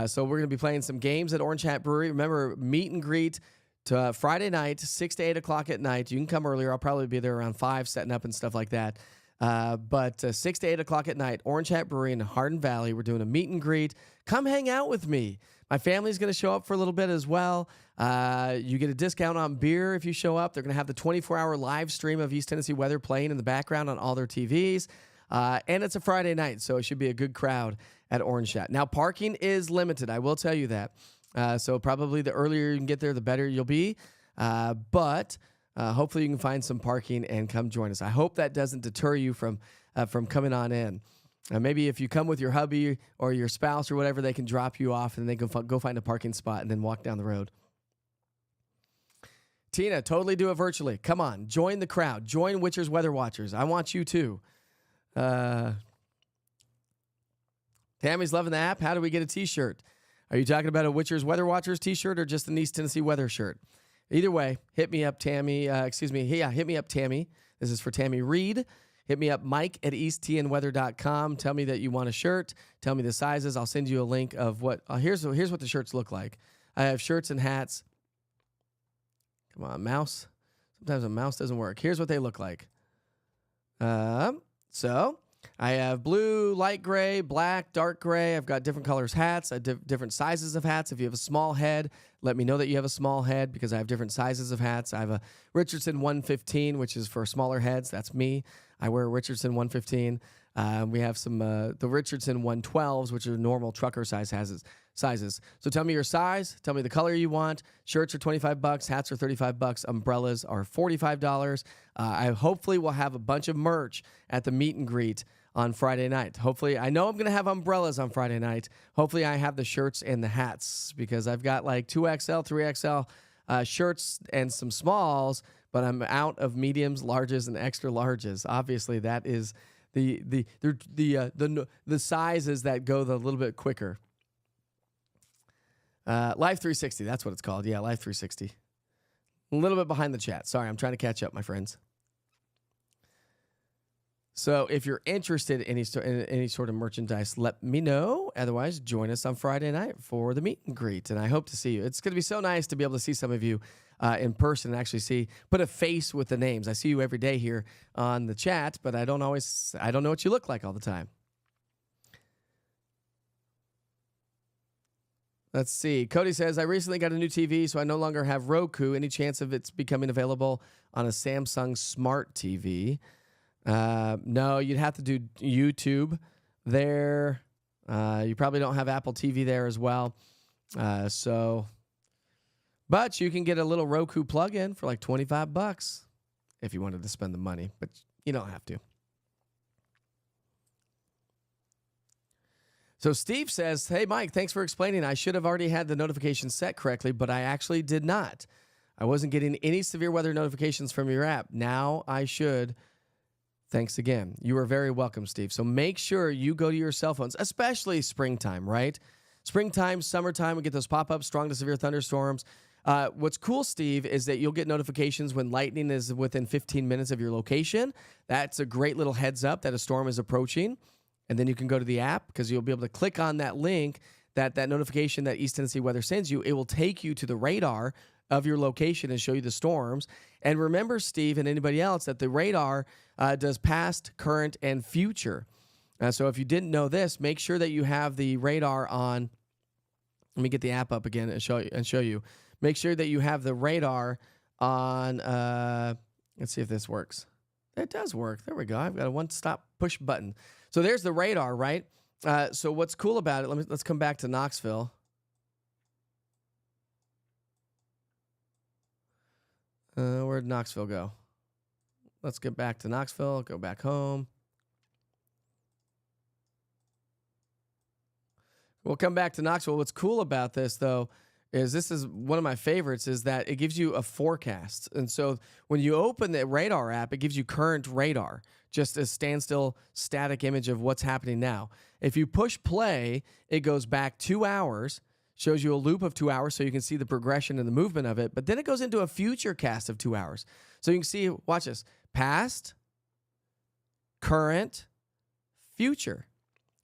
So we're going to be playing some games at Orange Hat Brewery. Remember, meet and greet to Friday night, 6 to 8 o'clock at night. You can come earlier. I'll probably be there around 5 setting up and stuff like that. But 6 to 8 o'clock at night, Orange Hat Brewery in Hardin Valley. We're doing a meet and greet. Come hang out with me. My family's going to show up for a little bit as well. You get a discount on beer if you show up. They're going to have the 24-hour live stream of East Tennessee Weather playing in the background on all their TVs. And it's a Friday night, so it should be a good crowd at Orange Hat. Now, parking is limited. I will tell you that. So probably the earlier you can get there, the better you'll be. But hopefully you can find some parking and come join us. I hope that doesn't deter you from coming on in. Maybe if you come with your hubby or your spouse or whatever, they can drop you off and they can go find a parking spot and then walk down the road. Tina, totally do it virtually. Come on, join the crowd. Join Witcher's Weather Watchers. I want you too. Tammy's loving the app. How do we get a t-shirt? Are you talking about a Witcher's Weather Watchers t-shirt or just an East Tennessee Weather shirt? Either way, hit me up, Tammy. Hit me up, Tammy. This is for Tammy Reed. Hit me up, Mike at easttnweather.com. Tell me that you want a shirt. Tell me the sizes. I'll send you a link of what. Here's what the shirts look like. I have shirts and hats. Come on, mouse. Sometimes a mouse doesn't work. Here's what they look like. So I have blue, light gray, black, dark gray. I've got different colors hats, different sizes of hats. If you have a small head, let me know that you have a small head because I have different sizes of hats. I have a Richardson 115, which is for smaller heads. That's me. I wear a Richardson 115. We have some the Richardson 112s, which are normal trucker sizes. So tell me your size. Tell me the color you want. Shirts are $25. Hats are $35. Umbrellas are $45. I hopefully will have a bunch of merch at the meet and greet on Friday night. Hopefully, I know I'm going to have umbrellas on Friday night. Hopefully, I have the shirts and the hats because I've got like 2XL, 3XL shirts and some smalls, but I'm out of mediums, larges, and extra larges. Obviously, that is the sizes that go the little bit quicker. Live 360, that's what it's called. Yeah, Live 360. A little bit behind the chat. Sorry, I'm trying to catch up, my friends. So if you're interested in any sort of merchandise, let me know. Otherwise, join us on Friday night for the meet and greet, and I hope to see you. It's going to be so nice to be able to see some of you in person and actually put a face with the names. I see you every day here on the chat, but I don't know what you look like all the time. Let's see. Cody says, I recently got a new TV, so I no longer have Roku. Any chance of it's becoming available on a Samsung Smart TV? No, you'd have to do YouTube there. You probably don't have Apple TV there as well. But you can get a little Roku plug-in for like $25 if you wanted to spend the money, but you don't have to. So Steve says, hey, Mike, thanks for explaining. I should have already had the notification set correctly, but I actually did not. I wasn't getting any severe weather notifications from your app. Now I should. Thanks again. You are very welcome, Steve. So make sure you go to your cell phones, especially springtime, right? Springtime, summertime, we get those pop-up strong to severe thunderstorms. What's cool, Steve, is that you'll get notifications when lightning is within 15 minutes of your location. That's a great little heads up that a storm is approaching. And then you can go to the app because you'll be able to click on that link, that notification that East Tennessee Weather sends you. It will take you to the radar of your location and show you the storms. And remember, Steve, and anybody else, that the radar does past, current, and future. So if you didn't know this, make sure that you have the radar on. Let me get the app up again and show you. Make sure that you have the radar on. Let's see if this works. It does work. There we go. I've got a one-stop push button. So there's the radar, right? So what's cool about it? Let's come back to Knoxville. Where'd Knoxville go? Let's get back to Knoxville. Go back home. We'll come back to Knoxville. What's cool about this, though, is this is one of my favorites, is that it gives you a forecast. And so when you open the radar app, it gives you current radar, just a standstill static image of what's happening now. If you push play, it goes back 2 hours, shows you a loop of 2 hours so you can see the progression and the movement of it. But then it goes into a future cast of 2 hours. So you can see, watch this, past, current, future.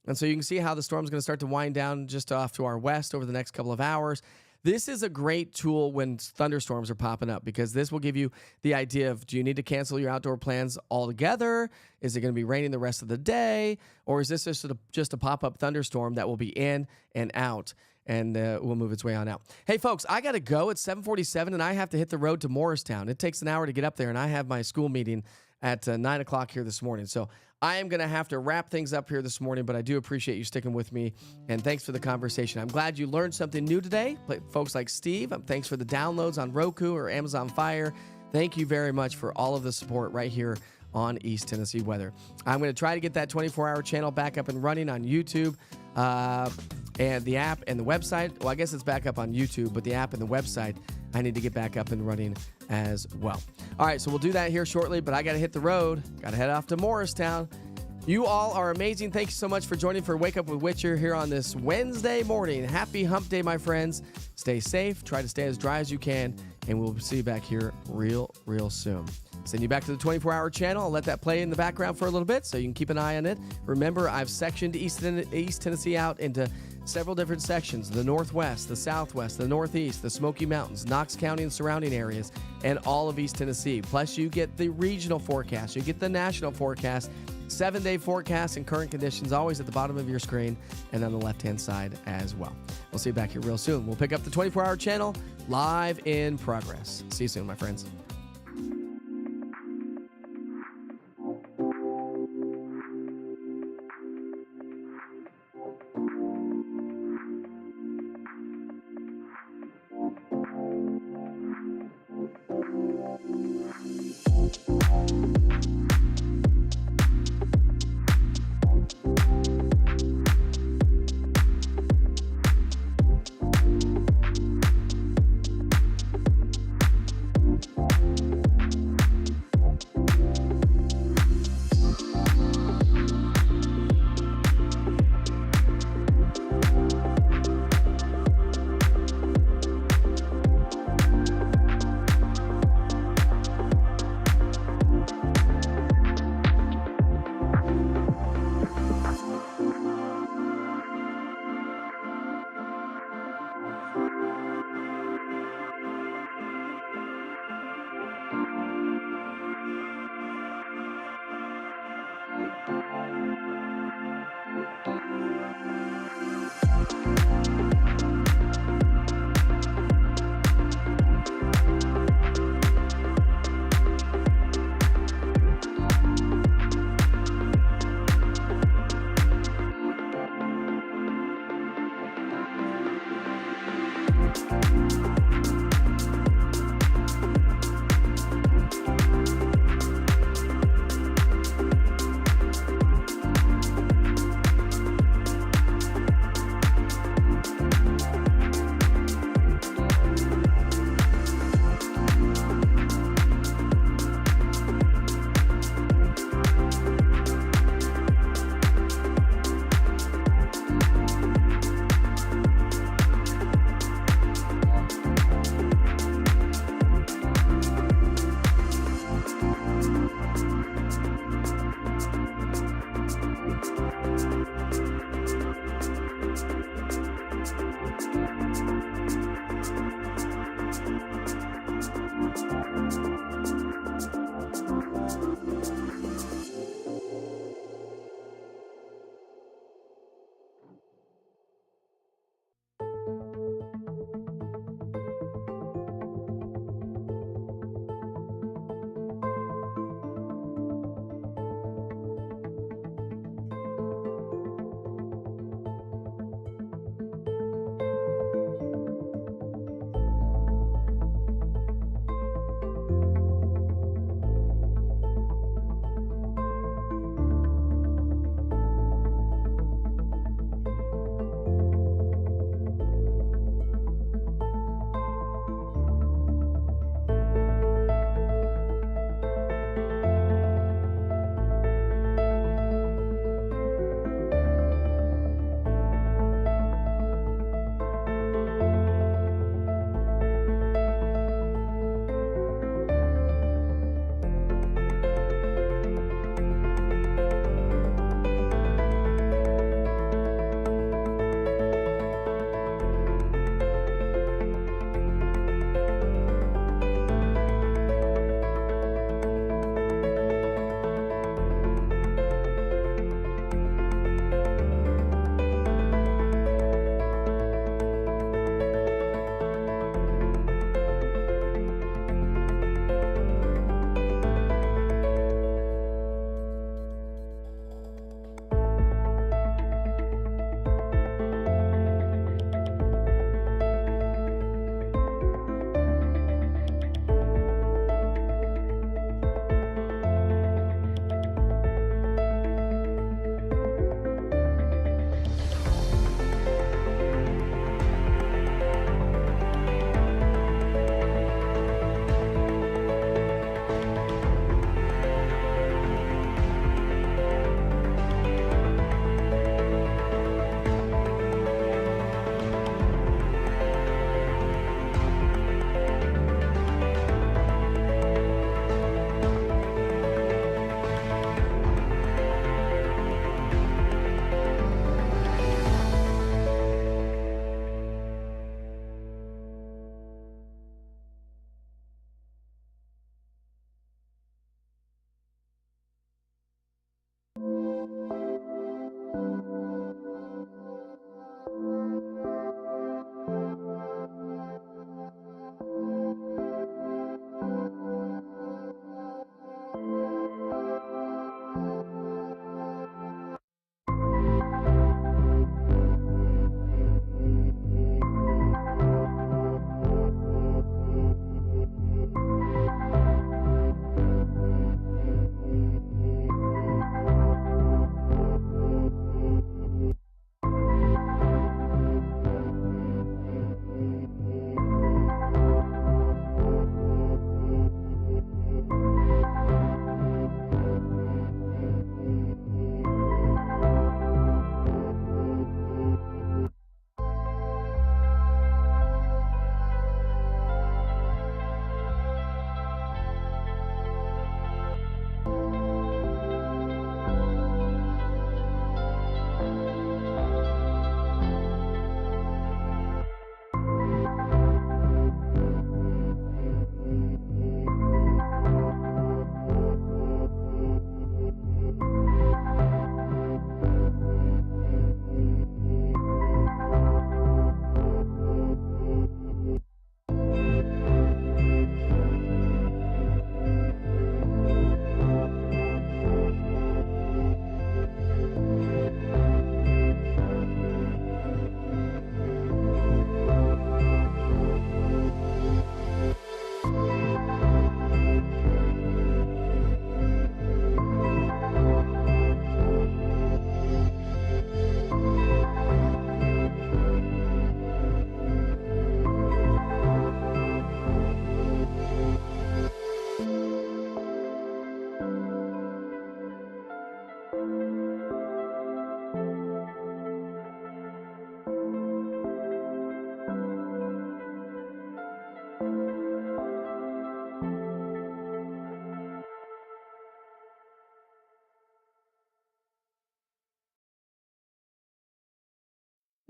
And so you can see how the storm's going to start to wind down just off to our west over the next couple of hours. This is a great tool when thunderstorms are popping up because this will give you the idea of, do you need to cancel your outdoor plans altogether? Is it going to be raining the rest of the day? Or is this just a pop-up thunderstorm that will be in and out and will move its way on out? Hey, folks, I got to go. It's 7:47, and I have to hit the road to Morristown. It takes an hour to get up there, and I have my school meeting at 9 o'clock here this morning. So I am going to have to wrap things up here this morning, but I do appreciate you sticking with me, and thanks for the conversation. I'm glad you learned something new today. Folks like Steve, thanks for the downloads on Roku or Amazon Fire. Thank you very much for all of the support right here on East Tennessee Weather. I'm going to try to get that 24-hour channel back up and running on YouTube and the app and the website. Well, I guess it's back up on YouTube, but the app and the website, I need to get back up and running as well. All right, so we'll do that here shortly, but I got to hit the road. Got to head off to Morristown. You all are amazing. Thank you so much for joining for Wake Up with Witcher here on this Wednesday morning. Happy hump day, my friends. Stay safe. Try to stay as dry as you can, and we'll see you back here real soon. Send you back to the 24-hour channel. I'll let that play in the background for a little bit so you can keep an eye on it. Remember, I've sectioned East Tennessee out into several different sections: the Northwest, the Southwest, the Northeast, the Smoky Mountains, Knox County and surrounding areas, and all of East Tennessee. Plus, you get the regional forecast. You get the national forecast, 7-day forecast and current conditions, always at the bottom of your screen and on the left-hand side as well. We'll see you back here real soon. We'll pick up the 24-hour channel live in progress. See you soon, my friends.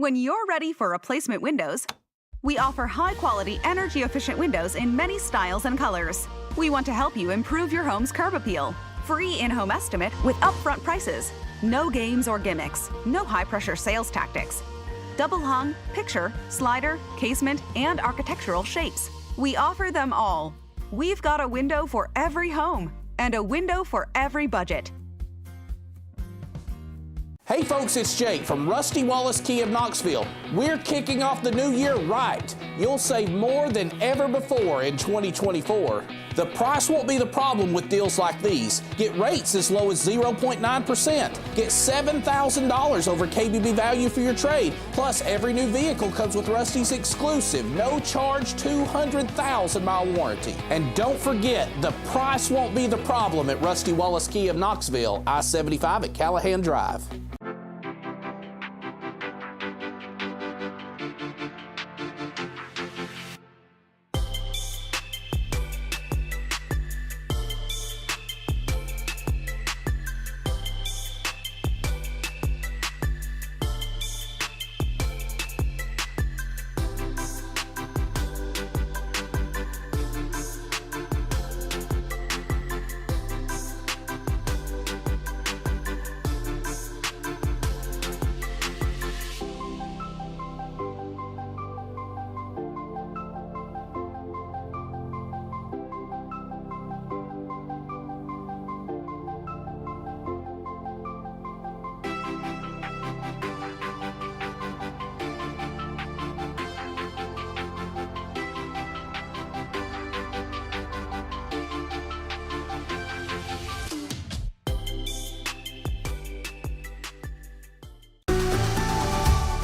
When you're ready for replacement windows, we offer high-quality, energy-efficient windows in many styles and colors. We want to help you improve your home's curb appeal. Free in-home estimate with upfront prices. No games or gimmicks. No high-pressure sales tactics. Double hung, picture, slider, casement, and architectural shapes. We offer them all. We've got a window for every home and a window for every budget. Hey folks, it's Jake from Rusty Wallace Kia of Knoxville. We're kicking off the new year right. You'll save more than ever before in 2024. The price won't be the problem with deals like these. Get rates as low as 0.9%. Get $7,000 over KBB value for your trade. Plus, every new vehicle comes with Rusty's exclusive, no-charge 200,000-mile warranty. And don't forget, the price won't be the problem at Rusty Wallace Kia of Knoxville, I-75 at Callahan Drive.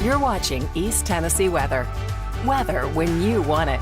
You're watching East Tennessee Weather. Weather when you want it.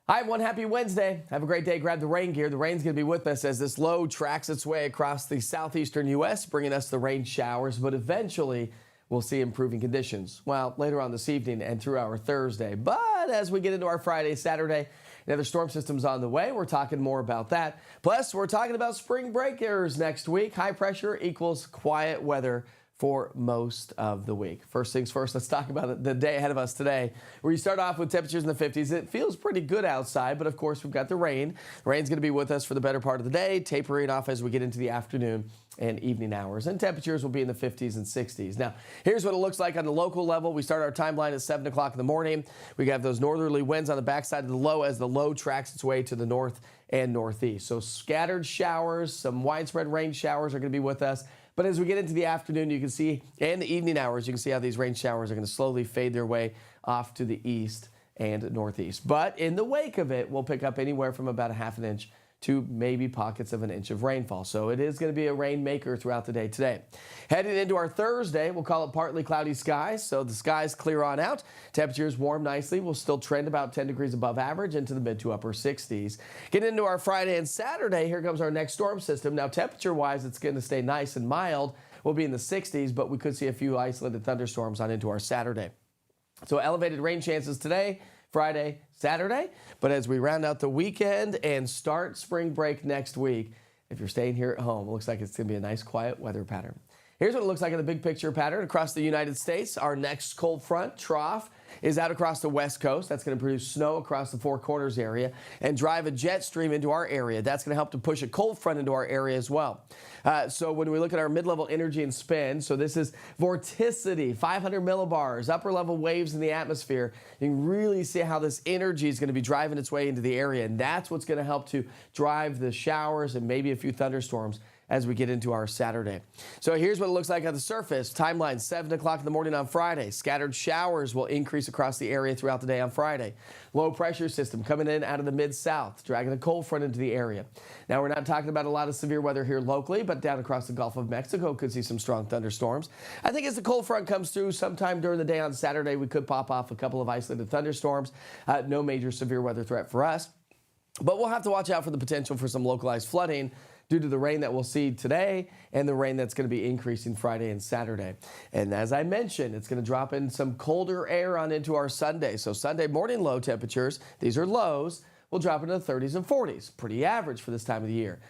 Hi, everyone. Happy Wednesday. Have a great day. Grab the rain gear. The rain's going to be with us as this low tracks its way across the southeastern U.S., bringing us the rain showers, but eventually we'll see improving conditions. Well, later on this evening and through our Thursday. But as we get into our Friday, Saturday, another storm system's on the way. We're talking more about that. Plus, we're talking about spring break errors next week. High pressure equals quiet weather for most of the week. First things first, let's talk about the day ahead of us today. We start off with temperatures in the 50s. It feels pretty good outside, but of course we've got the rain. The rain's going to be with us for the better part of the day, tapering off as we get into the afternoon and evening hours. And temperatures will be in the 50s and 60s. Now, here's what it looks like on the local level. We start our timeline at 7 o'clock in the morning. We have those northerly winds on the backside of the low as the low tracks its way to the north and northeast. So scattered showers, some widespread rain showers are going to be with us. But as we get into the afternoon, you can see, and the evening hours, you can see how these rain showers are going to slowly fade their way off to the east and northeast. But in the wake of it, we'll pick up anywhere from about a half an inch to maybe pockets of an inch of rainfall. So it is going to be a rainmaker throughout the day today. Heading into our Thursday, we'll call it partly cloudy skies. So the skies clear on out. Temperatures warm nicely. We'll still trend about 10 degrees above average into the mid to upper 60s. Getting into our Friday and Saturday, here comes our next storm system. Now, temperature-wise, it's going to stay nice and mild. We'll be in the 60s, but we could see a few isolated thunderstorms on into our Saturday. So elevated rain chances today, Friday, Saturday. But as we round out the weekend and start spring break next week, if you're staying here at home, it looks like it's going to be a nice quiet weather pattern. Here's what it looks like in the big picture pattern across the United States. Our next cold front trough is out across the west coast. That's going to produce snow across the Four Corners area and drive a jet stream into our area. That's going to help to push a cold front into our area as well. So when we look at our mid-level energy and spin, so this is vorticity, 500 millibars, upper level waves in the atmosphere. You can really see how this energy is going to be driving its way into the area, and that's what's going to help to drive the showers and maybe a few thunderstorms as we get into our Saturday. So here's what it looks like on the surface. Timeline, 7 o'clock in the morning on Friday. Scattered showers will increase across the area throughout the day on Friday. Low pressure system coming in out of the mid-south, dragging a cold front into the area. Now, we're not talking about a lot of severe weather here locally, but down across the Gulf of Mexico could see some strong thunderstorms. I think as the cold front comes through sometime during the day on Saturday, we could pop off a couple of isolated thunderstorms. No major severe weather threat for us. But we'll have to watch out for the potential for some localized flooding due to the rain that we'll see today and the rain that's going to be increasing Friday and Saturday. And as I mentioned, it's going to drop in some colder air on into our Sunday. So Sunday morning low temperatures, these are lows, will drop into the 30s and 40s. Pretty average for this time of the year.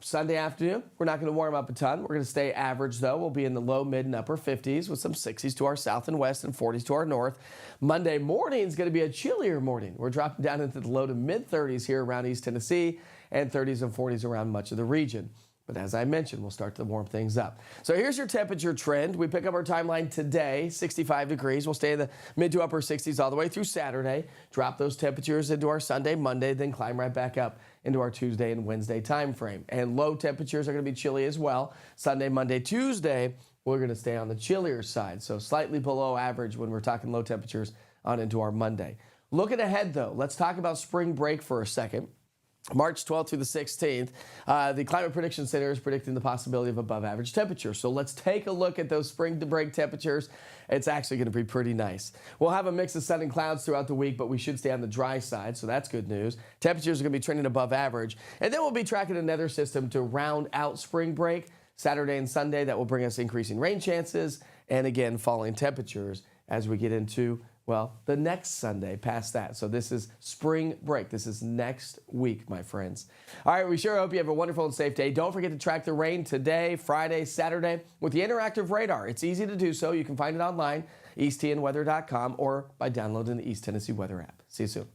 Sunday afternoon, we're not going to warm up a ton. We're going to stay average, though. We'll be in the low, mid, and upper 50s with some 60s to our south and west and 40s to our north. Monday morning is going to be a chillier morning. We're dropping down into the low to mid 30s here around East Tennessee and 30s and 40s around much of the region. But as I mentioned, we'll start to warm things up. So here's your temperature trend. We pick up our timeline today, 65 degrees. We'll stay in the mid to upper 60s all the way through Saturday. Drop those temperatures into our Sunday, Monday, then climb right back up into our Tuesday and Wednesday time frame. And low temperatures are going to be chilly as well. Sunday, Monday, Tuesday, we're going to stay on the chillier side. So slightly below average when we're talking low temperatures on into our Monday. Looking ahead, though, let's talk about spring break for a second. March 12th through the 16th, the Climate Prediction Center is predicting the possibility of above average temperatures. So let's take a look at those spring break temperatures. It's actually going to be pretty nice. We'll have a mix of sun and clouds throughout the week, but we should stay on the dry side, so that's good news. Temperatures are going to be trending above average. And then we'll be tracking another system to round out spring break. Saturday and Sunday, that will bring us increasing rain chances and, again, falling temperatures as we get into, well, the next Sunday past that. So this is spring break. This is next week, my friends. All right, we sure hope you have a wonderful and safe day. Don't forget to track the rain today, Friday, Saturday with the interactive radar. It's easy to do so. You can find it online, easttnweather.com, or by downloading the East Tennessee Weather app. See you soon.